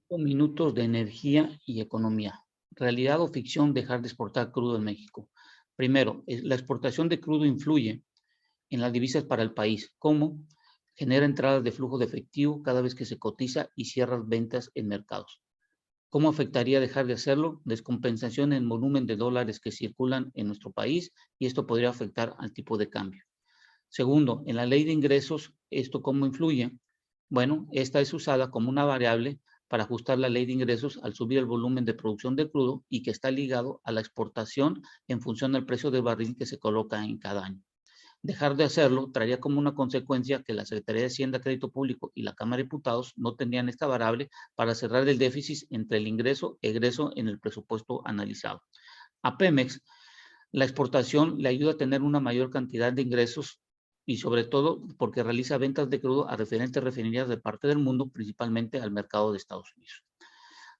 Minutos de energía y economía. Realidad o ficción dejar de exportar crudo en México. Primero, la exportación de crudo influye en las divisas para el país. ¿Cómo? Genera entradas de flujo de efectivo cada vez que se cotiza y cierra ventas en mercados. ¿Cómo afectaría dejar de hacerlo? Descompensación en volumen de dólares que circulan en nuestro país y esto podría afectar al tipo de cambio. Segundo, en la ley de ingresos, ¿esto cómo influye? Bueno, esta es usada como una variable para ajustar la ley de ingresos al subir el volumen de producción de crudo y que está ligado a la exportación en función del precio del barril que se coloca en cada año. Dejar de hacerlo traería como una consecuencia que la Secretaría de Hacienda, Crédito Público y la Cámara de Diputados no tendrían esta variable para cerrar el déficit entre el ingreso y egreso en el presupuesto analizado. A Pemex, la exportación le ayuda a tener una mayor cantidad de ingresos y sobre todo porque realiza ventas de crudo a diferentes refinerías de parte del mundo, principalmente al mercado de Estados Unidos.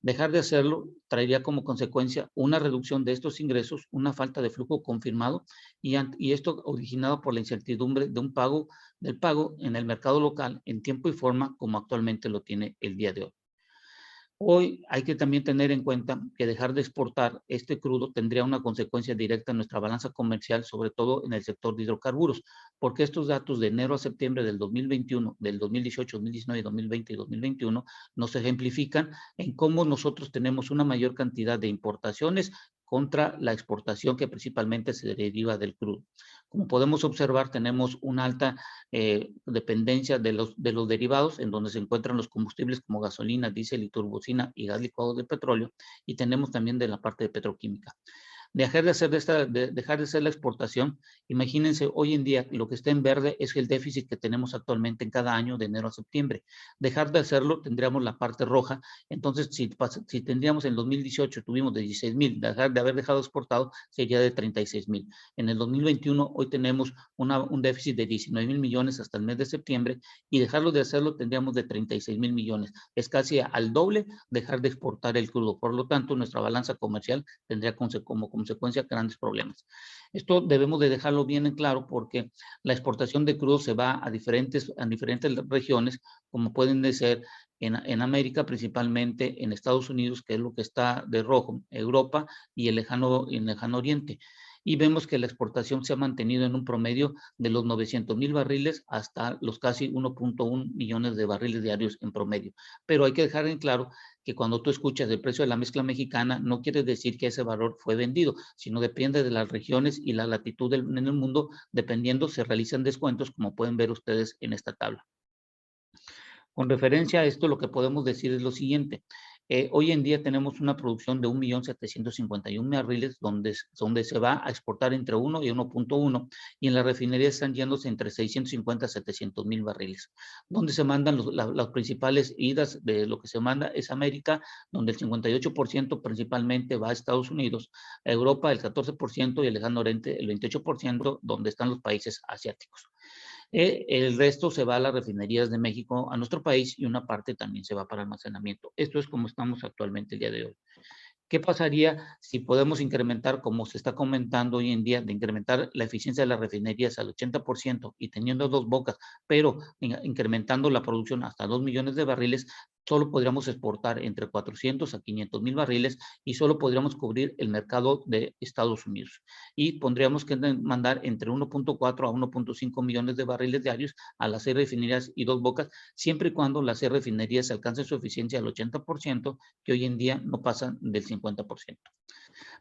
Dejar de hacerlo traería como consecuencia una reducción de estos ingresos, una falta de flujo confirmado y esto originado por la incertidumbre de del pago en el mercado local en tiempo y forma como actualmente lo tiene el día de hoy. Hoy hay que también tener en cuenta que dejar de exportar este crudo tendría una consecuencia directa en nuestra balanza comercial, sobre todo en el sector de hidrocarburos, porque estos datos de enero a septiembre del 2021, del 2018, 2019, 2020 y 2021 nos ejemplifican en cómo nosotros tenemos una mayor cantidad de importaciones contra la exportación que principalmente se deriva del crudo. Como podemos observar, tenemos una alta dependencia de los derivados, en donde se encuentran los combustibles como gasolina, diésel y turbocina y gas licuado de petróleo, y tenemos también de la parte de petroquímica. Dejar de hacer la exportación, imagínense, hoy en día lo que está en verde es el déficit que tenemos actualmente en cada año de enero a septiembre. Dejar de hacerlo, tendríamos la parte roja, entonces si tendríamos en 2018, tuvimos de 16,000, dejar de haber dejado exportado, sería de 36,000. En el 2021, hoy tenemos un déficit de 19,000 millones hasta el mes de septiembre, y dejarlo de hacerlo tendríamos de 36,000 millones. Es casi al doble dejar de exportar el crudo. Por lo tanto, nuestra balanza comercial tendría como consecuencia grandes problemas. Esto debemos de dejarlo bien en claro porque la exportación de crudo se va a diferentes regiones, como pueden ser en América, principalmente en Estados Unidos, que es lo que está de rojo, Europa y el lejano Oriente. Y vemos que la exportación se ha mantenido en un promedio de los 900,000 barriles hasta los casi 1.1 millones de barriles diarios en promedio. Pero hay que dejar en claro que cuando tú escuchas el precio de la mezcla mexicana, no quiere decir que ese valor fue vendido, sino depende de las regiones y la latitud en el mundo, dependiendo se realizan descuentos, como pueden ver ustedes en esta tabla. Con referencia a esto, lo que podemos decir es lo siguiente. Hoy en día tenemos una producción de 1,751,000 barriles donde se va a exportar entre 1 y 1.1 y en la refinería están yéndose entre 650 a 700,000 barriles. Donde se mandan las principales idas de lo que se manda es América, donde el 58% principalmente va a Estados Unidos, a Europa el 14% y el lejano oriente el 28%, donde están los países asiáticos. El resto se va a las refinerías de México, a nuestro país, y una parte también se va para almacenamiento. Esto es como estamos actualmente el día de hoy. ¿Qué pasaría si podemos incrementar, como se está comentando hoy en día, de incrementar la eficiencia de las refinerías al 80% y teniendo dos bocas, pero incrementando la producción hasta 2 millones de barriles? Solo podríamos exportar entre 400 a 500,000 barriles y solo podríamos cubrir el mercado de Estados Unidos. Y pondríamos que mandar entre 1.4 a 1.5 millones de barriles diarios a las 6 refinerías y dos bocas, siempre y cuando las 6 refinerías alcancen su eficiencia al 80%, que hoy en día no pasan del 50%.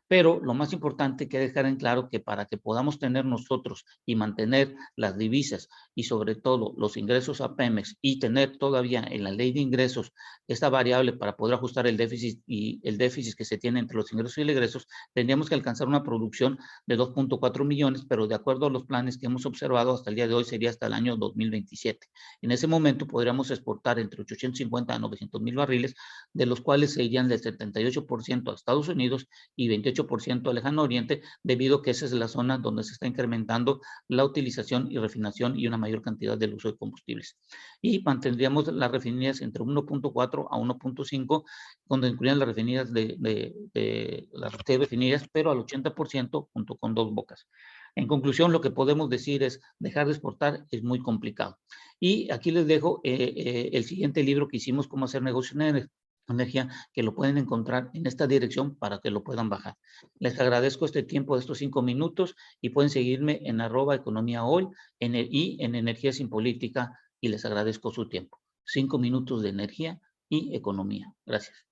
Pero lo más importante que dejar en claro que para que podamos tener nosotros y mantener las divisas y sobre todo los ingresos a Pemex y tener todavía en la ley de ingresos esta variable para poder ajustar el déficit y el déficit que se tiene entre los ingresos y los egresos, tendríamos que alcanzar una producción de 2.4 millones, pero de acuerdo a los planes que hemos observado hasta el día de hoy sería hasta el año 2027. En ese momento podríamos exportar entre 850 a 900,000 barriles, de los cuales se irían del 78% a Estados Unidos y 28% al lejano oriente, debido a que esa es la zona donde se está incrementando la utilización y refinación y una mayor cantidad del uso de combustibles. Y mantendríamos las refinerías entre 1.4 a 1.5, donde incluirían las refinerías las refinerías, pero al 80% junto con dos bocas. En conclusión, lo que podemos decir es dejar de exportar es muy complicado. Y aquí les dejo el siguiente libro que hicimos, Cómo hacer negocios energía, que lo pueden encontrar en esta dirección para que lo puedan bajar. Les agradezco este tiempo de estos 5 minutos y pueden seguirme en @economía hoy y en Energía sin Política, y les agradezco su tiempo. 5 minutos de energía y economía. Gracias.